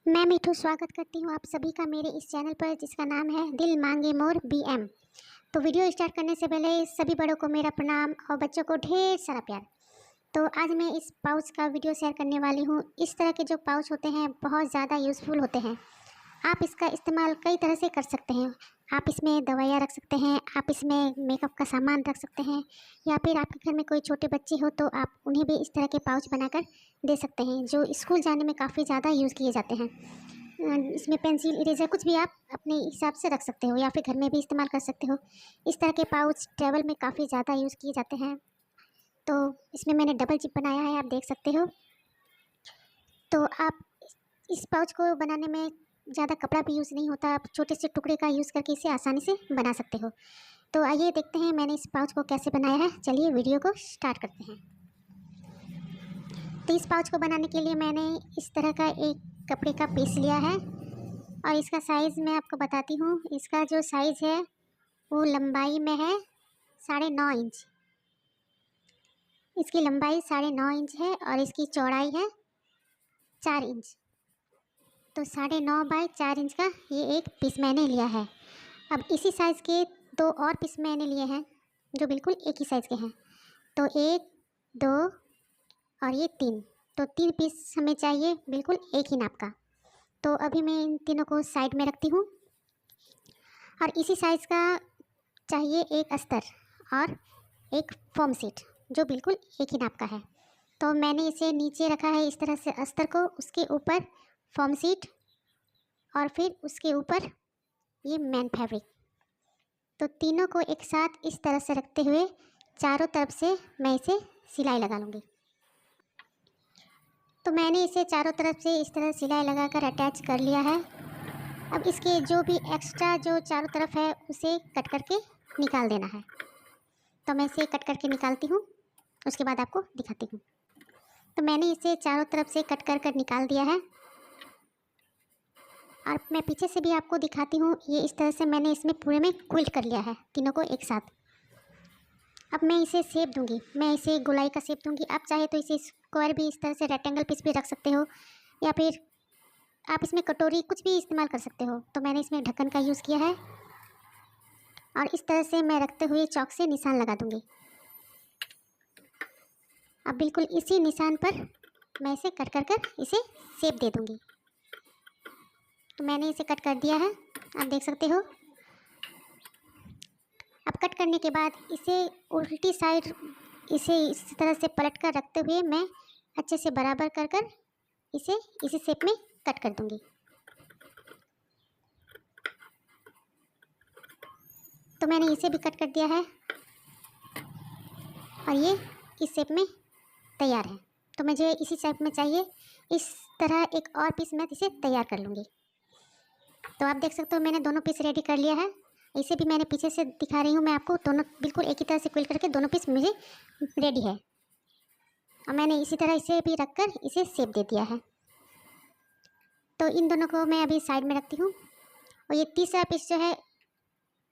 मैं मिठू स्वागत करती हूँ आप सभी का मेरे इस चैनल पर जिसका नाम है दिल मांगे मोर BM। तो वीडियो स्टार्ट करने से पहले सभी बड़ों को मेरा प्रणाम और बच्चों को ढेर सारा प्यार। तो आज मैं इस पाउच का वीडियो शेयर करने वाली हूँ। इस तरह के जो पाउच होते हैं बहुत ज़्यादा यूज़फुल होते हैं। आप इसका इस्तेमाल कई तरह से कर सकते हैं। आप इसमें दवाइयाँ रख सकते हैं, आप इसमें मेकअप का सामान रख सकते हैं, या फिर आपके घर में कोई छोटे बच्चे हो तो आप उन्हें भी इस तरह के पाउच बनाकर दे सकते हैं जो स्कूल जाने में काफ़ी ज़्यादा यूज़ किए जाते हैं। इसमें पेंसिल, इरेजर कुछ भी आप अपने हिसाब से रख सकते हो या फिर घर में भी इस्तेमाल कर सकते हो। इस तरह के पाउच ट्रैवल में काफ़ी ज़्यादा यूज़ किए जाते हैं। तो इसमें मैंने डबल जिप बनाया है, आप देख सकते हो। तो आप इस पाउच को बनाने में ज़्यादा कपड़ा भी यूज़ नहीं होता, आप छोटे से टुकड़े का यूज़ करके इसे आसानी से बना सकते हो। तो आइए देखते हैं मैंने इस पाउच को कैसे बनाया है। चलिए वीडियो को स्टार्ट करते हैं। तो इस पाउच को बनाने के लिए मैंने इस तरह का एक कपड़े का पीस लिया है और इसका साइज़ मैं आपको बताती हूँ। इसका जो साइज़ है वो लंबाई में है 9.5 इंच। इसकी लंबाई 9.5 इंच है और इसकी चौड़ाई है 4 इंच। तो 9.5 बाई 4 इंच का ये एक पीस मैंने लिया है। अब इसी साइज़ के दो और पीस मैंने लिए हैं जो बिल्कुल एक ही साइज़ के हैं। तो 1, 2 और ये 3। तो 3 पीस हमें चाहिए बिल्कुल एक ही नाप का। तो अभी मैं इन तीनों को साइड में रखती हूँ। और इसी साइज़ का चाहिए एक अस्तर और एक फोम सीट जो बिल्कुल एक ही नाप का है। तो मैंने इसे नीचे रखा है इस तरह से अस्तर को, उसके ऊपर फोम सीट और फिर उसके ऊपर ये मैन फैब्रिक। तो तीनों को एक साथ इस तरह से रखते हुए चारों तरफ से मैं इसे सिलाई लगा लूँगी। तो मैंने इसे चारों तरफ से इस तरह सिलाई लगाकर अटैच कर लिया है। अब इसके जो भी एक्स्ट्रा जो चारों तरफ है उसे कट करके निकाल देना है। तो मैं इसे कट करके निकालती हूँ, उसके बाद आपको दिखाती हूँ। तो मैंने इसे चारों तरफ से कट कर निकाल दिया है और मैं पीछे से भी आपको दिखाती हूँ। ये इस तरह से मैंने इसमें पूरे में क्विल्ट कर लिया है तीनों को एक साथ। अब मैं इसे शेप दूंगी, मैं इसे गोलाई का शेप दूंगी। आप चाहे तो इसे स्क्वायर भी इस तरह से रेक्टेंगल पीस भी रख सकते हो, या फिर आप इसमें कटोरी कुछ भी इस्तेमाल कर सकते हो। तो मैंने इसमें ढक्कन का यूज़ किया है और इस तरह से मैं रखते हुए चॉक से निशान लगा दूंगी। अब बिल्कुल इसी निशान पर मैं इसे कट कर इसे शेप दे दूंगी। तो मैंने इसे कट कर दिया है, आप देख सकते हो। अब कट करने के बाद इसे उल्टी साइड इसे इस तरह से पलट कर रखते हुए मैं अच्छे से बराबर कर इसे इसी शेप में कट कर दूंगी। तो मैंने इसे भी कट कर दिया है और ये इस शेप में तैयार है। तो मुझे इसी शेप में चाहिए, इस तरह एक और पीस मैं इसे तैयार कर लूँगी। तो आप देख सकते हो मैंने दोनों पीस रेडी कर लिया है। इसे भी मैंने पीछे से दिखा रही हूँ मैं आपको, दोनों बिल्कुल एक ही तरह से क्विल करके दोनों पीस मुझे रेडी है। और मैंने इसी तरह इसे भी रखकर इसे शेप दे दिया है। तो इन दोनों को मैं अभी साइड में रखती हूँ। और ये तीसरा पीस जो है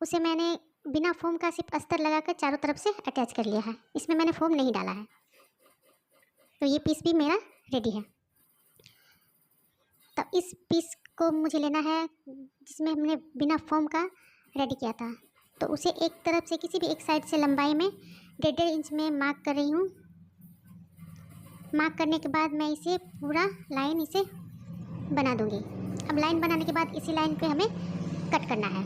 उसे मैंने बिना फोम का सिर्फ अस्तर लगाकर चारों तरफ से अटैच कर लिया है, इसमें मैंने फोम नहीं डाला है। तो ये पीस भी मेरा रेडी है। तो इस पीस को मुझे लेना है जिसमें हमने बिना फोम का रेडी किया था। तो उसे एक तरफ से किसी भी एक साइड से लंबाई में 1.5 इंच में मार्क कर रही हूँ। मार्क करने के बाद मैं इसे पूरा लाइन इसे बना दूंगी। अब लाइन बनाने के बाद इसी लाइन पे हमें कट करना है।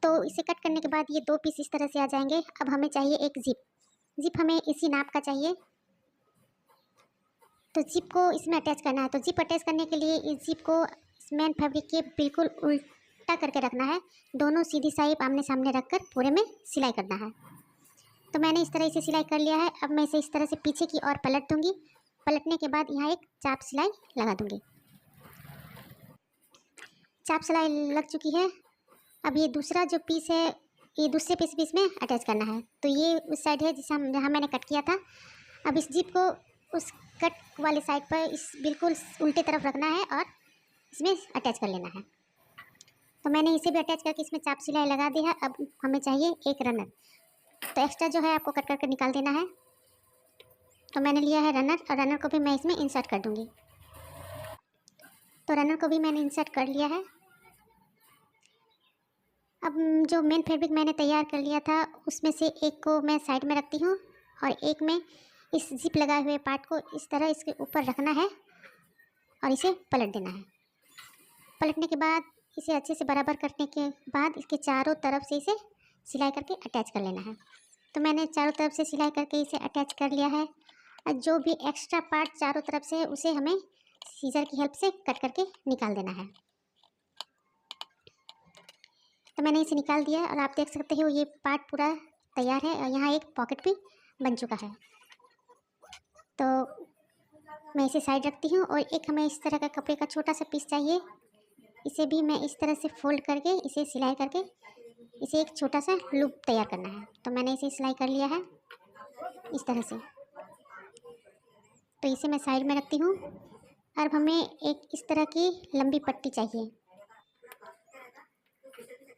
तो इसे कट करने के बाद ये दो पीस इस तरह से आ जाएंगे। अब हमें चाहिए एक जिप हमें इसी नाप का चाहिए। तो जिप को इसमें अटैच करना है। तो जिप अटैच करने के लिए इस जिप को मैन फैब्रिक के बिल्कुल उल्टा करके रखना है, दोनों सीधी साइड आमने सामने रखकर पूरे में सिलाई करना है। तो मैंने इस तरह से सिलाई कर लिया है। अब मैं इसे इस तरह से पीछे की ओर पलट दूंगी। पलटने के बाद यहाँ एक चाप सिलाई लगा दूंगी। चाप सिलाई लग चुकी है। अब ये दूसरा जो पीस है ये दूसरे पीस में अटैच करना है। तो ये उस साइड है जिसे जहाँ मैंने कट किया था। अब इस जिप को उस कट वाले साइड पर इस बिल्कुल उल्टे तरफ रखना है और इसमें अटैच कर लेना है। तो मैंने इसे भी अटैच करके इसमें चाप सिलाई लगा दी है। अब हमें चाहिए एक रनर। तो एक्स्ट्रा जो है आपको कट करके निकाल देना है। तो मैंने लिया है रनर, और रनर को भी मैं इसमें इंसर्ट कर दूँगी। तो रनर को भी मैंने इंसर्ट कर लिया है। अब जो मेन फैब्रिक मैंने तैयार कर लिया था उसमें से एक को मैं साइड में रखती हूँ, और एक में इस जिप लगाए हुए पार्ट को इस तरह इसके ऊपर रखना है और इसे पलट देना है। पलटने के बाद इसे अच्छे से बराबर करने के बाद इसके चारों तरफ से इसे सिलाई करके अटैच कर लेना है। तो मैंने चारों तरफ से सिलाई करके इसे अटैच कर लिया है। और जो भी एक्स्ट्रा पार्ट चारों तरफ से उसे हमें सीजर की हेल्प से कट करके निकाल देना है। तो मैंने इसे निकाल दिया और आप देख सकते हो ये पार्ट पूरा तैयार है, और यहाँ एक पॉकेट भी बन चुका है। तो मैं इसे साइड रखती हूँ, और एक हमें इस तरह का कपड़े का छोटा सा पीस चाहिए। इसे भी मैं इस तरह से फोल्ड करके इसे सिलाई करके इसे एक छोटा सा लूप तैयार करना है। तो मैंने इसे सिलाई कर लिया है इस तरह से। तो इसे मैं साइड में रखती हूँ। अब हमें एक इस तरह की लंबी पट्टी चाहिए।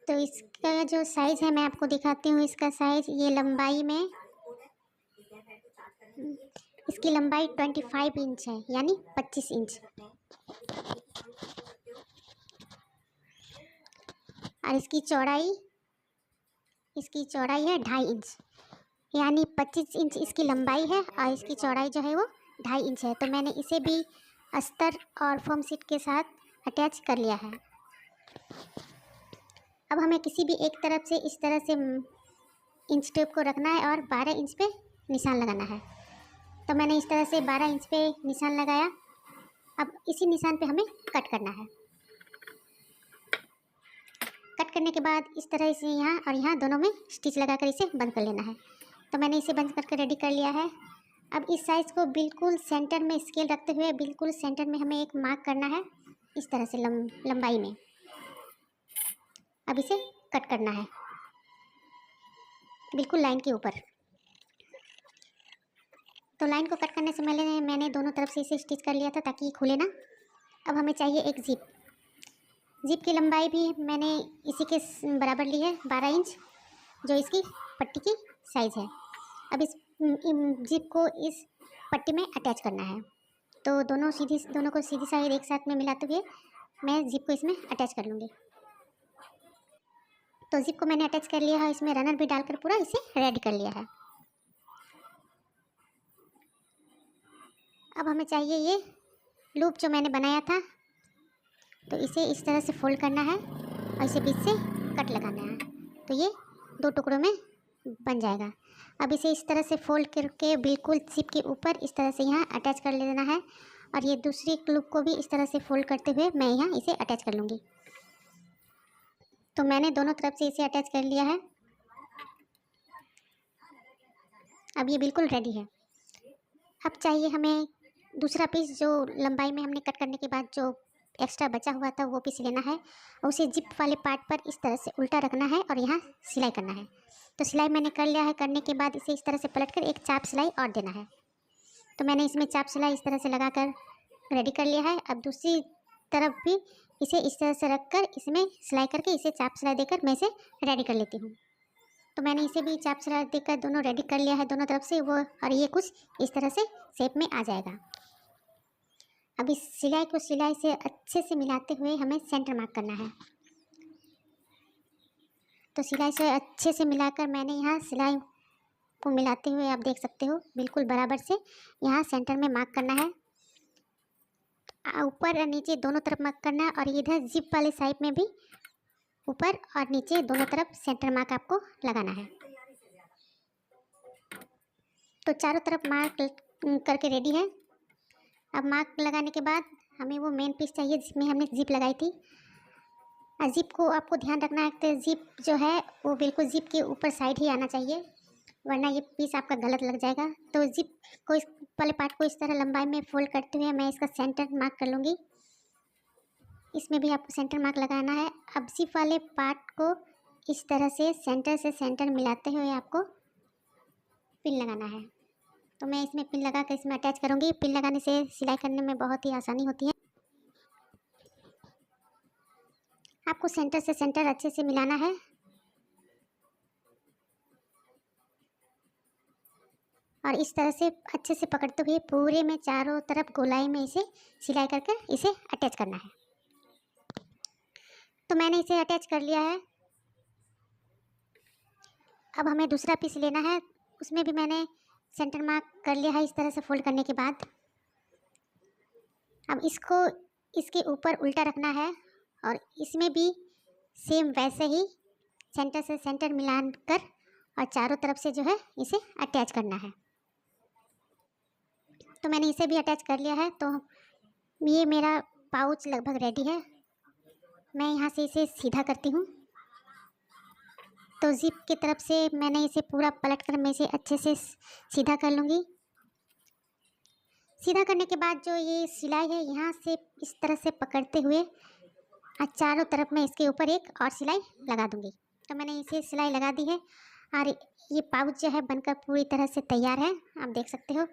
तो इसका जो साइज़ है मैं आपको दिखाती हूँ। इसका साइज़ ये लंबाई में इसकी लंबाई 25 इंच है, यानी 25 इंच। और इसकी चौड़ाई है 2.5 इंच, यानी 25 इंच इसकी लंबाई है और इसकी चौड़ाई जो है वो 2.5 इंच है। तो मैंने इसे भी अस्तर और फोम शीट के साथ अटैच कर लिया है। अब हमें किसी भी एक तरफ से इस तरह से इंच टेप को रखना है और 12 इंच पे निशान लगाना है। तो मैंने इस तरह से 12 इंच पे निशान लगाया। अब इसी निशान पे हमें कट करना है। कट करने के बाद इस तरह से यहाँ और यहाँ दोनों में स्टिच लगाकर इसे बंद कर लेना है। तो मैंने इसे बंद करके रेडी कर लिया है। अब इस साइज़ को बिल्कुल सेंटर में स्केल रखते हुए बिल्कुल सेंटर में हमें एक मार्क करना है, इस तरह से लंबाई में। अब इसे कट करना है बिल्कुल लाइन के ऊपर। तो लाइन को कट करने से पहले मैंने दोनों तरफ से इसे स्टिच कर लिया था ताकि ये खुले ना। अब हमें चाहिए एक जिप की लंबाई भी मैंने इसी के बराबर ली है, 12 इंच, जो इसकी पट्टी की साइज़ है। अब इस जिप को इस पट्टी में अटैच करना है। तो दोनों को सीधी साइड एक साथ में मिलाते हुए मैं जिप को इसमें अटैच कर लूँगी। तो जिप को मैंने अटैच कर लिया है, इसमें रनर भी डालकर पूरा इसे रेडी कर लिया है। अब हमें चाहिए ये लूप जो मैंने बनाया था। तो इसे इस तरह से फोल्ड करना है और इसे बीच से कट लगाना है। तो ये 2 टुकड़ों में बन जाएगा। अब इसे इस तरह से फोल्ड करके बिल्कुल जिप के ऊपर इस तरह से यहाँ अटैच कर लेना है, और ये दूसरी लूप को भी इस तरह से फोल्ड करते हुए मैं यहाँ इसे अटैच कर लूँगी। तो मैंने दोनों तरफ से इसे अटैच कर लिया है। अब ये बिल्कुल रेडी है। अब चाहिए हमें दूसरा पीस, जो लंबाई में हमने कट करने के बाद जो एक्स्ट्रा बचा हुआ था वो पीस लेना है, और उसे जिप वाले पार्ट पर इस तरह से उल्टा रखना है और यहाँ सिलाई करना है। तो सिलाई मैंने कर लिया है। करने के बाद इसे इस तरह से पलटकर एक चाप सिलाई और देना है। तो मैंने इसमें चाप सिलाई इस तरह से लगाकर रेडी कर लिया है। अब दूसरी तरफ भी इसे इस तरह से रखकर इसमें सिलाई करके इसे चाप सिलाई देकर मैं इसे रेडी कर लेती हूँ। तो मैंने इसे भी चाप सिलाई देकर दोनों रेडी कर लिया है दोनों तरफ से वो, और ये कुछ इस तरह से शेप में आ जाएगा। अब इस सिलाई को सिलाई से अच्छे से मिलाते हुए हमें सेंटर मार्क करना है। तो सिलाई से अच्छे से मिलाकर मैंने यहाँ सिलाई को मिलाते हुए आप देख सकते हो बिल्कुल बराबर से यहाँ सेंटर में मार्क करना है। ऊपर और नीचे दोनों तरफ मार्क करना है, और इधर जिप वाले साइड में भी ऊपर और नीचे दोनों तरफ सेंटर मार्क आपको लगाना है। तो चारों तरफ मार्क करके रेडी है। अब मार्क लगाने के बाद हमें वो मेन पीस चाहिए जिसमें हमने जिप लगाई थी। और जिप को आपको ध्यान रखना है कि जिप जो है वो बिल्कुल जिप के ऊपर साइड ही आना चाहिए, वरना ये पीस आपका गलत लग जाएगा। तो जिप को इस वाले पार्ट को इस तरह लंबाई में फोल्ड करते हुए मैं इसका सेंटर मार्क कर लूँगी। इसमें भी आपको सेंटर मार्क लगाना है। अब जिप वाले पार्ट को इस तरह से सेंटर मिलाते हुए आपको पिन लगाना है। तो मैं इसमें पिन लगा कर इसमें अटैच करूँगी। पिन लगाने से सिलाई करने में बहुत ही आसानी होती है। आपको सेंटर से सेंटर अच्छे से मिलाना है। और इस तरह से अच्छे से पकड़ते हुए पूरे में चारों तरफ गोलाई में इसे सिलाई कर कर इसे अटैच करना है। तो मैंने इसे अटैच कर लिया है। अब हमें दूसरा पीस लेना है, उसमें भी मैंने सेंटर मार्क कर लिया है इस तरह से फोल्ड करने के बाद। अब इसको इसके ऊपर उल्टा रखना है और इसमें भी सेम वैसे ही सेंटर से सेंटर मिलान कर और चारों तरफ से जो है इसे अटैच करना है। तो मैंने इसे भी अटैच कर लिया है। तो ये मेरा पाउच लगभग रेडी है। मैं यहाँ से इसे सीधा करती हूँ। तो जिप की तरफ से मैंने इसे पूरा पलट कर मैं इसे अच्छे से सीधा कर लूँगी। सीधा करने के बाद जो ये सिलाई है यहाँ से इस तरह से पकड़ते हुए और चारों तरफ मैं इसके ऊपर एक और सिलाई लगा दूँगी। तो मैंने इसे सिलाई लगा दी है और ये पाउच जो है बनकर पूरी तरह से तैयार है। आप देख सकते हो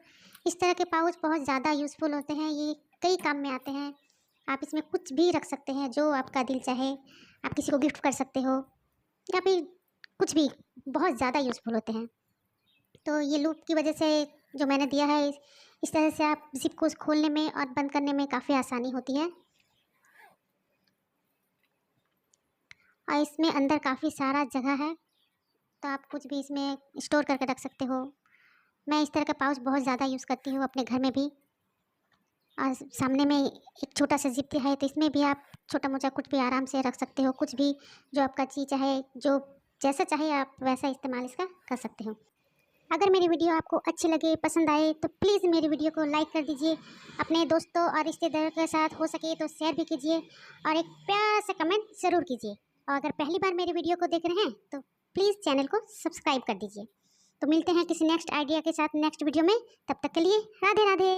इस तरह के पाउच बहुत ज़्यादा यूज़फुल होते हैं, ये कई काम में आते हैं। आप इसमें कुछ भी रख सकते हैं जो आपका दिल चाहे, आप किसी को गिफ्ट कर सकते हो या फिर कुछ भी, बहुत ज़्यादा यूज़फुल होते हैं। तो ये लूप की वजह से जो मैंने दिया है इस तरह से आप जिप को खोलने में और बंद करने में काफ़ी आसानी होती है। और इसमें अंदर काफ़ी सारा जगह है, तो आप कुछ भी इसमें स्टोर करके रख सकते हो। मैं इस तरह का पाउच बहुत ज़्यादा यूज़ करती हूँ अपने घर में भी। और सामने में एक छोटा सा जिप है, तो इसमें भी आप छोटा मोटा कुछ भी आराम से रख सकते हो। कुछ भी जो आपका चीज़ चाहे, जो जैसा चाहे आप वैसा इस्तेमाल इसका कर सकते हो। अगर मेरी वीडियो आपको अच्छी लगे, पसंद आए, तो प्लीज़ मेरी वीडियो को लाइक कर दीजिए। अपने दोस्तों और रिश्तेदारों के साथ हो सके तो शेयर भी कीजिए और एक प्यारा सा कमेंट ज़रूर कीजिए। और अगर पहली बार मेरी वीडियो को देख रहे हैं तो प्लीज़ चैनल को सब्सक्राइब कर दीजिए। तो मिलते हैं किसी नेक्स्ट आइडिया के साथ नेक्स्ट वीडियो में। तब तक के लिए राधे राधे।